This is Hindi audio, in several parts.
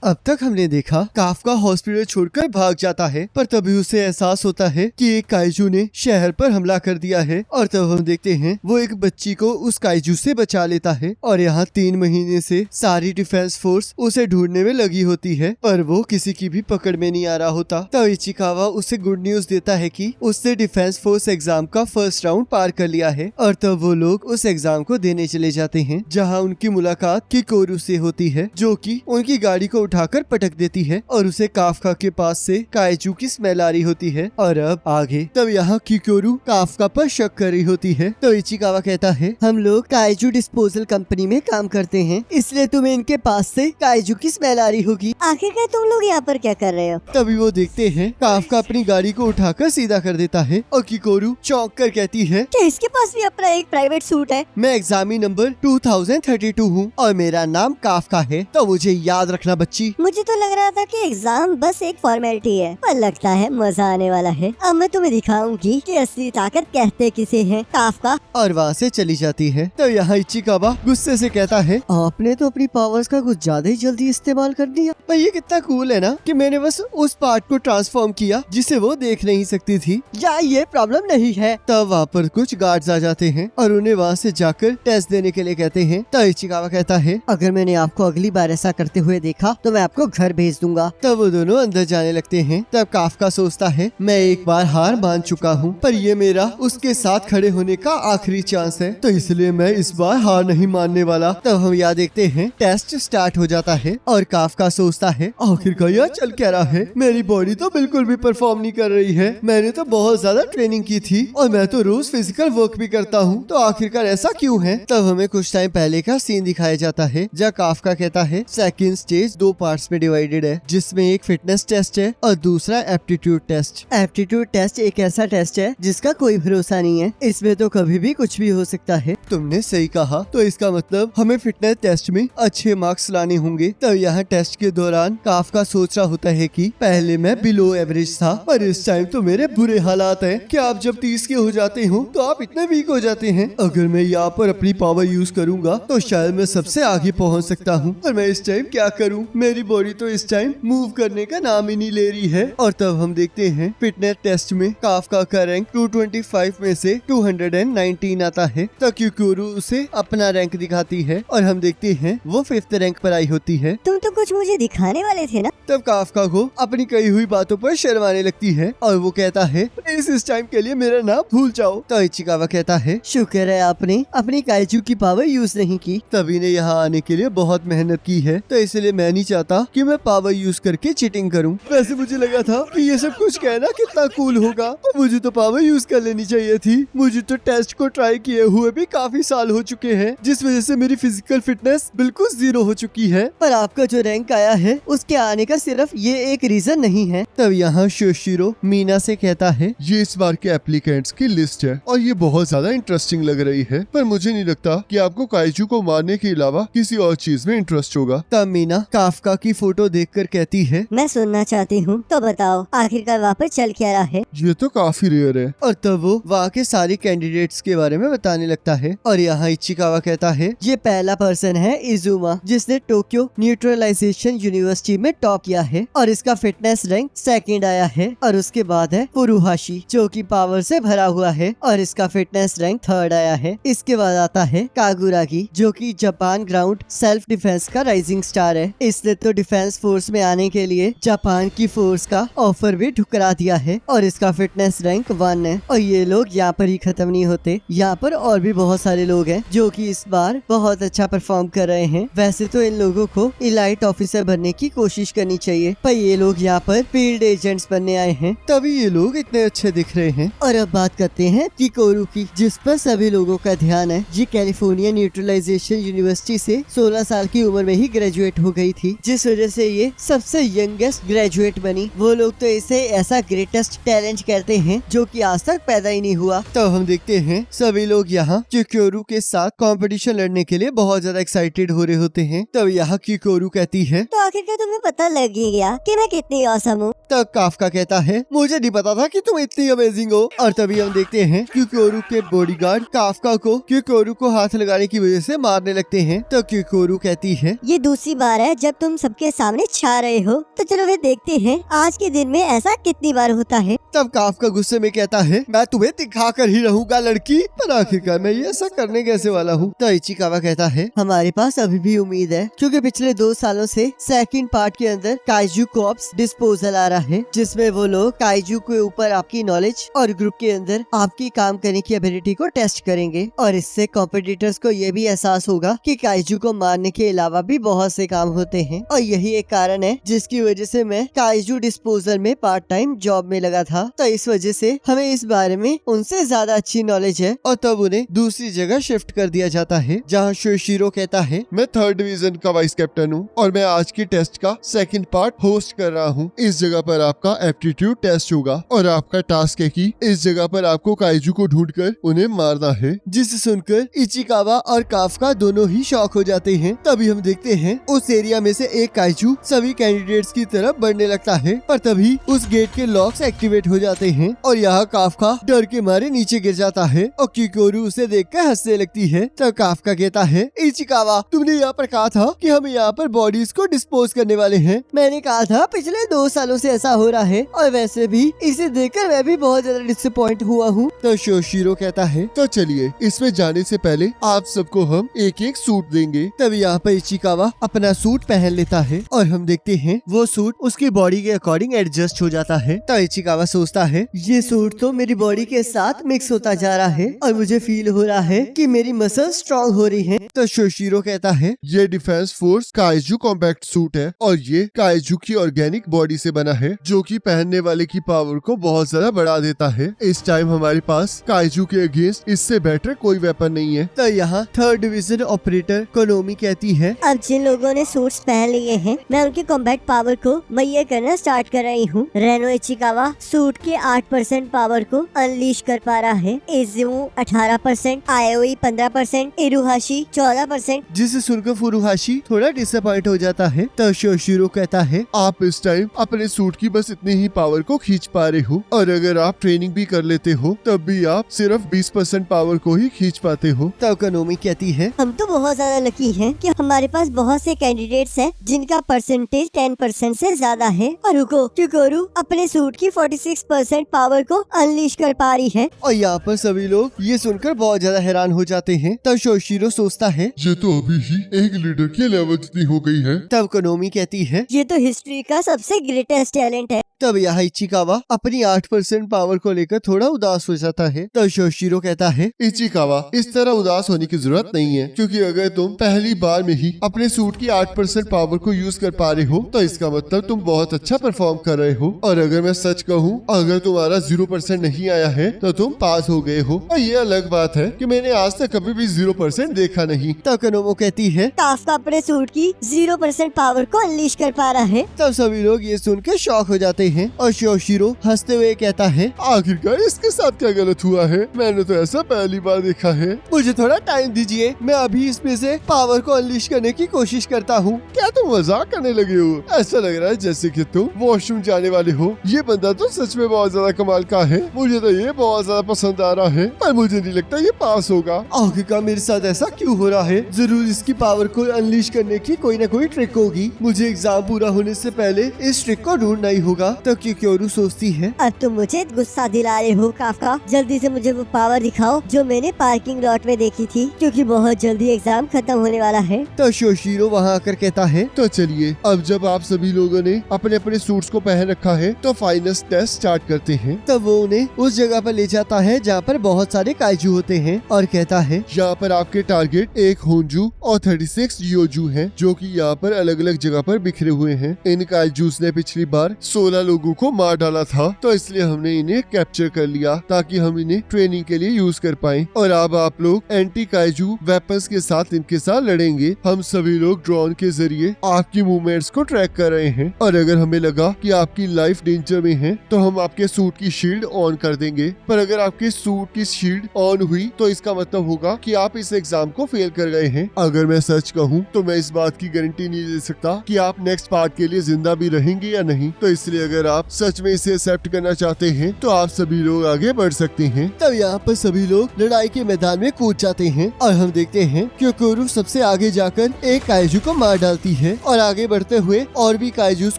अब तक हमने देखा काफका हॉस्पिटल छोड़कर भाग जाता है, पर तभी उसे एहसास होता है कि एक काइजू ने शहर पर हमला कर दिया है। और तब हम देखते हैं वो एक बच्ची को उस काइजू से बचा लेता है। और यहाँ 3 महीने से सारी डिफेंस फोर्स उसे ढूंढने में लगी होती है, पर वो किसी की भी पकड़ में नहीं आ रहा होता। तब इचिकावा उसे गुड न्यूज देता है कि उसने डिफेंस फोर्स एग्जाम का फर्स्ट राउंड पार कर लिया है। और तब वो लोग उस एग्जाम को देने चले जाते हैं, जहाँ उनकी मुलाकात किकोरू से होती है, जो कि उनकी गाड़ी को उठाकर पटक देती है और उसे काफका के पास से काइजू की स्मेल आ रही होती है। और अब आगे तब यहाँ किकोरू काफका पर शक कर रही होती है। तो इचिकावा कहता है, हम लोग काइजू डिस्पोजल कंपनी में काम करते हैं, इसलिए तुम्हें इनके पास से काइजू की स्मेल आ रही होगी। आखिरकार तुम लोग यहाँ पर क्या कर रहे हो? तभी वो देखते हैं काफका अपनी गाड़ी को उठाकर सीधा कर देता है और किकोरू चौंक कर कहती है, क्या इसके पास भी अपना एक प्राइवेट सूट है? मैं एग्जामी नंबर 2032 हूँ और मेरा नाम काफका है, तो मुझे याद रखना बच्ची। मुझे तो लग रहा था कि एग्जाम बस एक फॉर्मेलिटी है, पर लगता है मजा आने वाला है। अब मैं तुम्हें दिखाऊंगी कि असली ताकत कहते किसे है, काफका। और वहाँ से चली जाती है। तो यहाँ इचिकावा गुस्से से कहता है, आपने तो अपनी पावर्स का कुछ ज्यादा ही जल्दी इस्तेमाल कर दिया। पर ये कितना कूल है ना कि मैंने बस उस पार्ट को ट्रांसफॉर्म किया जिसे वो देख नहीं सकती थी। या ये प्रॉब्लम नहीं है। तब वहाँ पर कुछ गार्ड्स आ जाते हैं और उन्हें वहाँ से जाकर टेस्ट देने के लिए कहते हैं। तो इचिकावा कहता है, अगर मैंने आपको अगली बार ऐसा करते हुए देखा तो मैं आपको घर भेज दूंगा। तब वो दोनों अंदर जाने लगते हैं। तब काफका सोचता है, मैं एक बार हार मान चुका हूँ, पर ये मेरा उसके साथ खड़े होने का आखिरी चांस है, तो इसलिए मैं इस बार हार नहीं मानने वाला। तब हम यहाँ देखते हैं टेस्ट स्टार्ट हो जाता है और काफका सोचता है, आखिरकार यह चल क्या रहा है, मेरी बॉडी तो बिल्कुल भी परफॉर्म नहीं कर रही है। मैंने तो बहुत ज्यादा ट्रेनिंग की थी और मैं तो रोज फिजिकल वर्क भी करता हूँ, तो आखिरकार ऐसा क्यों है। तब हमें कुछ टाइम पहले का सीन दिखाया जाता है, जहाँ काफका कहता है, सेकंड स्टेज 2 पार्ट्स में डिवाइडेड है, जिसमें एक फिटनेस टेस्ट है और दूसरा एप्टीट्यूड टेस्ट। एप्टीट्यूड टेस्ट एक ऐसा टेस्ट है जिसका कोई भरोसा नहीं है, इसमें तो कभी भी कुछ भी हो सकता है। तुमने सही कहा, तो इसका मतलब हमें फिटनेस टेस्ट में अच्छे मार्क्स लाने होंगे। तब यहाँ टेस्ट के दौरान काफका सोच रहा होता है कि पहले मैं बिलो एवरेज था, पर इस टाइम तो मेरे बुरे हालात हैं कि आप जब 30 के हो जाते हो तो आप इतने वीक हो जाते हैं। अगर मैं यहाँ पर अपनी पावर यूज करूंगा तो शायद मैं सबसे आगे पहुँच सकता हूँ, पर मैं इस टाइम क्या करूँ, मेरी बॉडी तो इस टाइम मूव करने का नाम ही नहीं ले रही है। और तब हम देखते हैं फिटनेस टेस्ट में काफका का रैंक 225 में से 219 आता है। तब किकोरू उसे अपना रैंक दिखाती है और हम देखते हैं वो 5th रैंक पर आई होती है। तुम तो कुछ मुझे दिखाने वाले थे ना? तब काफका को अपनी कही हुई बातों पर शर्माने लगती है और वो कहता है, प्लीज इस टाइम के लिए मेरा नाम भूल जाओ। तो इचिकावा कहता है, शुक्र है आपने अपनी काइजू की पावर यूज नहीं की, तभी ने यहाँ आने के लिए बहुत मेहनत की है, तो इसलिए मैं नहीं चाहता कि मैं पावर यूज करके चीटिंग करूँ। वैसे मुझे लगा था कि ये सब कुछ कहना कितना कूल होगा, तो मुझे तो पावर यूज कर लेनी चाहिए थी। मुझे तो टेस्ट को ट्राई किए हुए भी काफी साल हो चुके हैं, जिस वजह से मेरी फिजिकल फिटनेस बिल्कुल 0 हो चुकी है, पर आपका जो रैंक आया है उसके आने का सिर्फ ये एक रीजन नहीं है। तब यहाँ शोशिरो मीना से कहता है, ये इस बार के एप्लीकेंट्स की लिस्ट है और ये बहुत ज्यादा इंटरेस्टिंग लग रही है, पर मुझे नहीं लगता कि आपको काइजू को मारने के अलावा किसी और चीज में इंटरेस्ट होगा। तब मीना काफका की फोटो देखकर कहती है, मैं सुनना चाहती हूँ, तो बताओ आखिरकार वहाँ पर चल क्या रहा है? ये तो काफी रेयर है। और तब वो वहाँ के सारे कैंडिडेट्स के बारे में बताने लगता है। और यहाँ इचिकावा कहता है, ये पहला पर्सन है इजुमा, जिसने टोक्यो न्यूट्रलाइजेशन यूनिवर्सिटी में टॉप किया है और इसका फिटनेस रैंक 2nd आया है। और उसके बाद है फुरुहाशी, जो कि पावर से भरा हुआ है और इसका फिटनेस रैंक 3rd आया है। इसके बाद आता है कागुरागी, जो कि जापान ग्राउंड सेल्फ डिफेंस का राइजिंग स्टार है। इसने तो डिफेंस फोर्स में आने के लिए जापान की फोर्स का ऑफर भी ठुकरा दिया है और इसका फिटनेस रैंक 1 है। और ये लोग यहाँ पर ही खत्म नहीं होते, यहाँ पर और भी बहुत सारे लोग हैं जो कि इस बार बहुत अच्छा परफॉर्म कर रहे हैं। वैसे तो इन लोगों को इलाइट ऑफिसर बनने की कोशिश करनी चाहिए, पर ये लोग यहाँ पर फील्ड एजेंट्स बनने आए हैं, तभी ये लोग इतने अच्छे दिख रहे हैं। और अब बात करते हैं किकोरू की, जिस पर सभी लोगों का ध्यान है। ये कैलिफोर्निया न्यूट्रलाइजेशन यूनिवर्सिटी से 16 साल की उम्र में ही ग्रेजुएट हो गई थी, जिस वजह से ये सबसे यंगेस्ट ग्रेजुएट बनी। वो लोग तो इसे ऐसा ग्रेटेस्ट टैलेंट कहते हैं जो कि आज तक पैदा ही नहीं हुआ। तब हम देखते हैं सभी लोग यहाँ किकोरू के साथ कंपटीशन लड़ने के लिए बहुत ज्यादा एक्साइटेड हो रहे होते हैं। तब यहाँ किकोरू कहती है, तो आखिरकार तुम्हें पता लग ही गया कि मैं कितनी औसम हूँ। तब काफका कहता है, मुझे नहीं पता था कि तुम इतनी अमेजिंग हो। और तभी हम देखते हैं किकोरू के बॉडीगार्ड काफका को किकोरू को हाथ लगाने की वजह से मारने लगते हैं। तब किकोरू कहती है, ये दूसरी बार है जब तुम तुम सबके सामने छा रहे हो। तो चलो वे देखते हैं आज के दिन में ऐसा कितनी बार होता है। तब काफका गुस्से में कहता है, मैं तुम्हें दिखा कर ही रहूंगा लड़की, पर आखिरकार मैं ये ऐसा करने कैसे वाला हूँ। तो इचिकावा कहता है, हमारे पास अभी भी उम्मीद है, क्योंकि पिछले 2 सालों से सेकंड पार्ट के अंदर काइजू कॉर्प्स डिस्पोजल आ रहा है, जिसमें वो लोग काइजू के ऊपर आपकी नॉलेज और ग्रुप के अंदर आपकी काम करने की एबिलिटी को टेस्ट करेंगे। और इससे कॉम्पिटिटर्स को ये भी एहसास होगा कि काइजू को मारने के अलावा भी बहुत से काम होते हैं। और यही एक कारण है जिसकी वजह से मैं काइजू डिस्पोजल में पार्ट टाइम जॉब में लगा था। तो इस वजह से हमें इस बारे में उनसे ज्यादा अच्छी नॉलेज है। और तब उन्हें दूसरी जगह शिफ्ट कर दिया जाता है, जहाँ शोशिरो कहता है, मैं 3rd डिवीजन का वाइस कैप्टन हूँ और मैं आज की टेस्ट का सेकंड पार्ट होस्ट कर रहा हूँ। इस जगह पर आपका एप्टीट्यूड टेस्ट होगा और आपका टास्क है कि इस जगह पर आपको काइजू को ढूंढकर उन्हें मारना है। जिसे सुनकर इचिकावा और काफका दोनों ही शॉक हो जाते हैं। तभी हम देखते हैं उस एरिया में से एक काइजू सभी कैंडिडेट्स की तरफ बढ़ने लगता है, पर तभी उस गेट के लॉक्स एक्टिवेट हो जाते हैं और यहाँ काफका डर के मारे नीचे गिर जाता है और किकोरू उसे देखकर हंसने लगती है। तब काफका कहता है, इचिकावा तुमने यहाँ पर कहा था कि हम यहाँ पर बॉडीज को डिस्पोज करने वाले हैं। मैंने कहा था पिछले 2 सालों से ऐसा हो रहा है और वैसे भी इसे देखकर मैं भी बहुत ज्यादा डिसअपॉइंट हुआ हूँ। तो शोशिरो कहता है, तो चलिए इसमें जाने से पहले आप सबको हम एक एक सूट देंगे। तब यहाँ पर इचिकावा अपना सूट पहन लेता है और हम देखते हैं वो सूट उसकी बॉडी के अकॉर्डिंग एडजस्ट हो जाता है। तो इचिकावा सोचता है, ये सूट तो मेरी बॉडी के साथ मिक्स होता जा रहा है और मुझे फील हो रहा है कि मेरी मसल स्ट्रॉन्ग हो रही है। तो शोशिरो कहता है, ये defence force kaiju compact suit है और ये काइजू की ऑर्गेनिक बॉडी से बना है, जो कि पहनने वाले की पावर को बहुत ज्यादा बढ़ा देता है। इस टाइम हमारे पास काइजू के अगेंस्ट इससे बेटर कोई वेपन नहीं है। तो यहाँ 3rd डिवीजन ऑपरेटर कोनोमी कहती है, अब जिन लोगों ने सूट्स पहन लिए हैं, मैं उनकी कॉम्बैट पावर को मुहैया करना स्टार्ट कर रही हूँ। रेनो इचिकावा सूट के 8% पावर को अनलीश कर पा रहा है, इज़ुमु 18%, आयोई 15%, इरुहाशी 14%। जिसे सुनकर फुरुहाशी थोड़ा डिसअपॉइंट हो जाता है। तो शोशिरो कहता है, आप इस टाइम अपने सूट की बस इतनी ही पावर को खींच पा रहे हो और अगर आप ट्रेनिंग भी कर लेते हो तब भी आप सिर्फ 20% पावर को ही खींच पाते हो। तो कोनोमी कहती है, हम तो बहुत ज्यादा लकी हैं कि हमारे पास बहुत से कैंडिडेट्स हैं जिनका परसेंटेज 10% से ज्यादा है। और रुको, किकोरू अपने सूट की 46% पावर को अनलीश कर पा रही है। और यहाँ पर सभी लोग ये सुनकर बहुत ज्यादा हैरान हो जाते हैं। तब शोशिरो सोचता है, ये तो अभी ही एक लीडर की लेवल जितनी हो गई है। तब कोनोमी कहती है, ये तो हिस्ट्री का सबसे ग्रेटेस्ट टैलेंट है। तब यहाँ इचिकावा अपनी 8% पावर को लेकर थोड़ा उदास हो जाता है। तब शोशिरो कहता है, इचिकावा इस तरह उदास होने की जरूरत नहीं है, क्योंकि अगर तुम पहली बार में ही अपने सूट की 8% पावर को यूज कर पा रहे हो तो इसका मतलब तुम बहुत अच्छा परफॉर्म कर रहे हो। और अगर मैं सच कहूँ, अगर तुम्हारा 0% नहीं आया है तो तुम पास हो गए हो। और ये अलग बात है कि मैंने आज तक कभी भी 0% देखा नहीं। तब कोनोमी कहती है, काफका अपने सूट की 0% पावर को अनलीश कर पा रहा है। तब सभी लोग ये सुनकर शॉक हो जाते हैं और शोशिरो हंसते हुए कहता है, आखिरकार इसके साथ क्या गलत हुआ है? मैंने तो ऐसा पहली बार देखा है। मुझे थोड़ा टाइम दीजिए, मैं अभी इसमें से पावर को अनलीश करने की कोशिश करता हूँ। क्या तुम मजाक करने लगे हो? ऐसा लग रहा है जैसे कि तुम वॉशरूम जाने वाले हो। ये बंदा तो सच में बहुत ज्यादा कमाल का है। मुझे तो ये बहुत ज्यादा पसंद आ रहा है, पर मुझे नहीं लगता ये पास होगा। आखिरकार मेरे साथ ऐसा क्यों हो रहा है? जरूर इसकी पावर को अनलीश करने की कोई ना कोई ट्रिक होगी। मुझे एग्जाम पूरा होने से पहले इस ट्रिक को ढूंढना ही होगा। तो किकोरू सोचती है, अब तुम मुझे गुस्सा दिला रहे हो काफका। जल्दी से मुझे वो पावर दिखाओ जो मैंने पार्किंग लॉट में देखी थी, क्योंकि बहुत जल्दी एग्जाम खत्म होने वाला है। तो शोशिरो वहाँ आकर कहता है, तो चलिए अब जब आप सभी लोगों ने अपने अपने सूट्स को पहन रखा है तो फाइनल टेस्ट स्टार्ट करते हैं। तब वो उन्हें उस जगह पर ले जाता है जहाँ पर बहुत सारे काइजू होते हैं और कहता है, यहाँ पर आपके टारगेट एक होंजू और 36 योजू हैं, जो कि यहाँ पर अलग अलग जगह पर बिखरे हुए हैं। इन काइजूस ने पिछली बार 16 लोगों को मार डाला था, तो इसलिए हमने इन्हें कैप्चर कर लिया ताकि हम इन्हें ट्रेनिंग के लिए यूज कर पाएं। और अब आप लोग एंटी काइजू वेपन्स के साथ इनके साथ लड़ेंगे। हम सभी लोग ड्रोन के जरिए आपकी मूवमेंट्स को ट्रैक कर रहे हैं और अगर हमें लगा कि आपकी लाइफ डेंजर में है तो हम आपके सूट की शील्ड ऑन कर देंगे। पर अगर आपके सूट की शील्ड ऑन हुई तो इसका मतलब होगा कि आप इस एग्जाम को फेल कर गए हैं। अगर मैं सच कहूँ तो मैं इस बात की गारंटी नहीं दे सकता कि आप नेक्स्ट पार्ट के लिए जिंदा भी रहेंगे या नहीं। तो इसलिए अगर आप सच में इसे एक्सेप्ट करना चाहते हैं तो आप सभी लोग आगे बढ़ सकते हैं। तब यहाँ पर सभी लोग लड़ाई के मैदान में कूद जाते हैं और हम देखते हैं कि कोरू सबसे आगे जाकर एक काइजू को मार डालती है और आगे बढ़ते हुए और भी काइजूस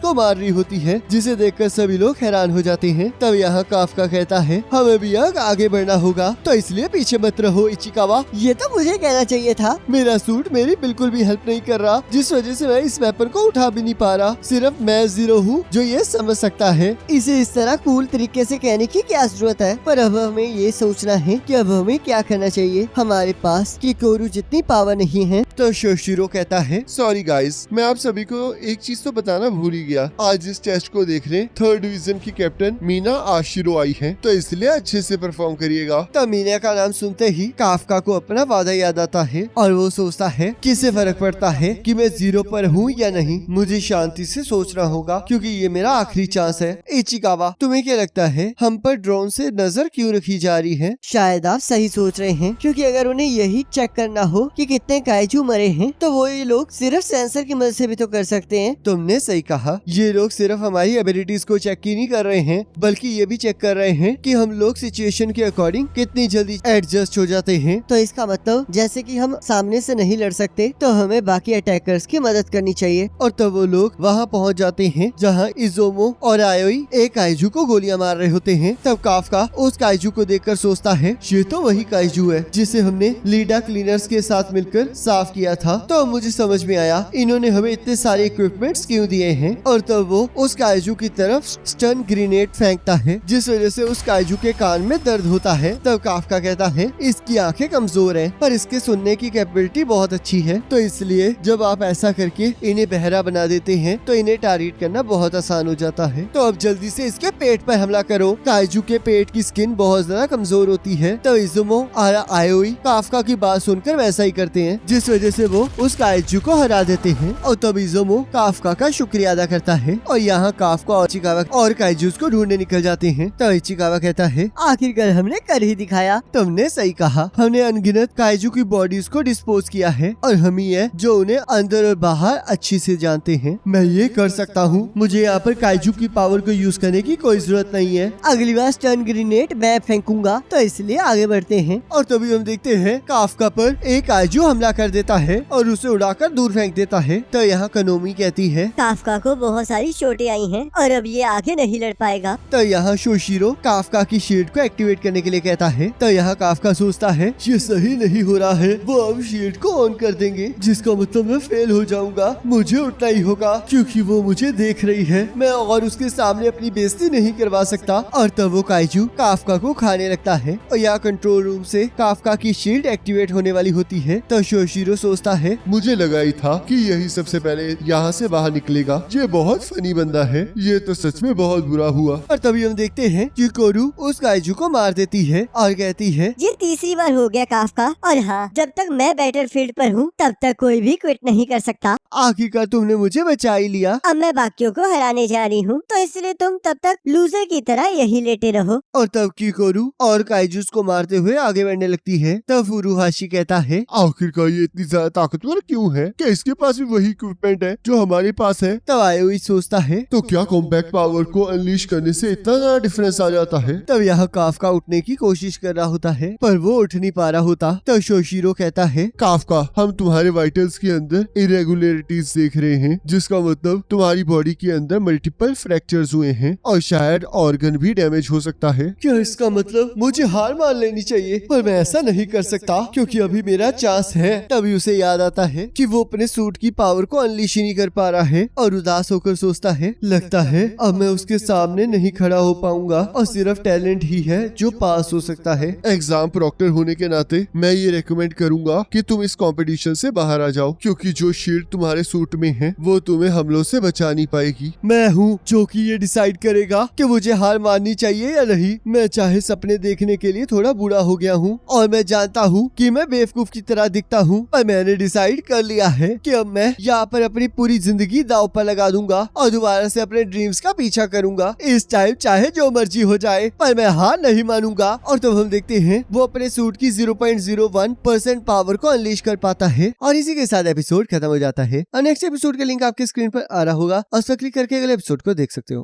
को मार रही होती है, जिसे देखकर सभी लोग हैरान हो जाते हैं। तब यहाँ काफका कहता है हमें भी आगे बढ़ना होगा, तो इसलिए पीछे मत रहो इचिकावा। ये तो मुझे कहना चाहिए था। मेरा सूट मेरी बिल्कुल भी हेल्प नहीं कर रहा, जिस वजह से मैं इस वेपन को उठा भी नहीं पा रहा। सिर्फ मैं जीरो हूँ जो ये समझ सकता है। इसे इस तरह कूल तरीके से कहने की क्या जरूरत है? पर अब हमें ये सोचना है कि अब हमें क्या करना चाहिए। हमारे पास किकोरू जितनी पावर नहीं है। तो शोशिरो कहता है सॉरी गाइस, मैं आप सभी को एक चीज तो बताना भूल ही गया। आज इस टेस्ट को देख रहे 3rd डिवीजन की कैप्टन मीना आशिरो आई है, तो इसलिए अच्छे से परफॉर्म करिएगा। तब मीना का नाम सुनते ही काफका को अपना वादा याद आता है और वो सोचता है किससे फर्क पड़ता है कि मैं 0 पर हूँ या नहीं। मुझे शांति से सोचना होगा क्योंकि ये मेरा आखिरी चांस है। इचिकावा, तुम्हें क्या लगता है हम पर ड्रोन से नजर क्यों रखी जा रही है? शायद आप सही सोच रहे हैं, क्योंकि अगर उन्हें यही चेक करना हो कि कितने काइजू मरे हैं, तो वो ये लोग सिर्फ सेंसर की मदद से भी तो कर सकते हैं। तुमने सही कहा, ये लोग सिर्फ हमारी एबिलिटीज को चेक ही नहीं कर रहे हैं, बल्कि ये भी चेक कर रहे हैं कि हम लोग सिचुएशन के अकॉर्डिंग कितनी जल्दी एडजस्ट हो जाते हैं। तो इसका मतलब जैसे कि हम सामने से नहीं लड़ सकते, तो हमें बाकी अटैकर्स की मदद करनी चाहिए। और तब वो लोग वहाँ पहुँच जाते हैं जहाँ इजोमो और आयोई एक काइजू को गोलियां मार रहे होते हैं। तब काफका उस काइजू को देखकर सोचता है ये तो वही काइजू है जिसे हमने लीडा क्लीनर्स के साथ मिलकर साफ किया था। तो मुझे समझ में आया इन्होंने हमें इतने सारे इक्विपमेंट्स क्यों दिए हैं। और तब वो उस काइजू की तरफ स्टन ग्रेनेड फेंकता है, जिस वजह से उस काइजू के कान में दर्द होता है। तब काफका कहता है इसकी आंखें कमजोर हैं, पर इसके सुनने की कैपेबिलिटी बहुत अच्छी है, तो इसलिए जब आप ऐसा करके इन्हें बहरा बना देते हैं तो इन्हें टारगेट करना बहुत आसान हो जाता है। तो अब जल्दी से इसके पेट पर हमला करो। काइजू के पेट की स्किन बहुत ज्यादा कमजोर होती है। तो इजुमो और आयोई काफका की बात सुनकर वैसा ही करते हैं, जिस वजह से वो उस काइजू को हरा देते हैं। और तब इजुमो काफका का शुक्रिया अदा करता है और यहाँ काफका और इचिकावा और काइजूस को ढूंढने निकल जाते हैं। तो इचिकावा कहता है आखिरकार हमने कर ही दिखाया। तुमने सही कहा, हमने अनगिनत काइजू की बॉडीज को डिस्पोज किया है और हम ही है जो उन्हें अंदर और बाहर अच्छी से जानते हैं। मैं ये कर सकता हूँ, मुझे यहाँ पर काइजू की पावर को यूज करने की कोई जरूरत नहीं है। अगली बार स्टन ग्रेनेड मैं फेंकूंगा, तो इसलिए आगे बढ़ते हैं। और तभी हम देखते हैं काफका पर एक काइजू हमला कर देता है और उसे उड़ाकर दूर फेंक देता है। तो यहाँ कनोमी कहती है काफका को बहुत सारी चोटें आई हैं और अब ये आगे नहीं लड़ पाएगा। तो यहाँ शोशिरो काफका की शील्ड को एक्टिवेट करने के लिए कहता है। तो यहाँ काफका सोचता है ये सही नहीं हो रहा है, वो अब शील्ड को ऑन कर देंगे, जिसका मतलब मैं फेल हो जाऊंगा। मुझे उठना ही होगा क्योंकि वो मुझे देख रही है, मैं और उसके सामने अपनी बेइज्जती नहीं करवा सकता। और तब वो काइजू काफका को खाने लगता है और यहाँ कंट्रोल रूम से काफका की शील्ड एक्टिवेट होने वाली होती है। तो शोशिरो सोचता है मुझे लगा ही था कि यही सबसे पहले यहाँ से बाहर निकलेगा। ये बहुत फनी बंदा है, ये तो सच में बहुत बुरा हुआ। और तभी हम देखते हैं कि कोरू उस काइजू को मार देती है और कहती है ये तीसरी बार हो गया काफका, और हाँ, जब तक मैं बैटलफील्ड पर हूँ तब तक कोई भी क्विट नहीं कर सकता। आखिरकार तुमने मुझे बचा ही लिया। अब मैं बाकियों को हराने जा रही हूँ, तो इसलिए तुम तब तक लूजर की तरह यही लेटे रहो। और तब किकोरू और काइजूस को मारते हुए आगे बढ़ने लगती है। तब फुरुहाशी कहता है आखिरकार ये इतनी ज्यादा ताकतवर क्यों है? क्या इसके पास भी वही इक्विपमेंट है जो हमारे पास है? तब आयोई सोचता है तो क्या कॉम्पैक्ट पावर को अनलीश करने से इतना ज्यादा डिफरेंस आ जाता है? तब यहाँ काफका उठने की कोशिश कर रहा होता है, पर वो उठ नहीं पा रहा होता। तब शोशिरो कहता है काफका, हम तुम्हारे वाइटल्स के अंदर इरेगुलरिटीज देख रहे हैं, जिसका मतलब तुम्हारी बॉडी के अंदर मल्टीपल फ्रैक्चर्स हुए हैं और शायद ऑर्गन भी डैमेज हो सकता है। क्या इसका मतलब मुझे हार मान लेनी चाहिए? पर मैं ऐसा नहीं कर सकता क्योंकि अभी मेरा चांस है। तभी उसे याद आता है कि वो अपने सूट की पावर को अनलीश ही नहीं कर पा रहा है और उदास होकर सोचता है लगता है अब मैं उसके सामने नहीं खड़ा हो पाऊंगा और सिर्फ टैलेंट ही है जो पास हो सकता है। एग्जाम प्रॉक्टर होने के नाते मैं ये रेकमेंड करूंगा कि तुम इस कंपटीशन से बाहर आ जाओ, क्योंकि जो शील्ड तुम्हारे सूट में है वो तुम्हें हमलों से बचा नहीं पाएगी। मैं हूँ जो कि ये डिसाइड करेगा कि मुझे हार माननी चाहिए या नहीं। मैं चाहे सपने देखने के लिए थोड़ा बूढ़ा हो गया हूँ और मैं जानता हूँ कि मैं बेवकूफ की तरह दिखता हूँ, पर मैंने डिसाइड कर लिया है कि अब मैं यहाँ पर अपनी पूरी जिंदगी दांव पर लगा दूंगा और दोबारा से अपने ड्रीम्स का पीछा करूंगा। इस टाइम चाहे जो मर्जी हो जाए, पर मैं हार नहीं मानूंगा। और तब हम देखते हैं वो अपने सूट की 0.01% पावर को अनलीश कर पाता है और इसी के साथ एपिसोड खत्म हो जाता है। और नेक्स्ट एपिसोड का लिंक आपके स्क्रीन पर आ रहा होगा और उस पर क्लिक करके अगले एपिसोड को देख सकते हो।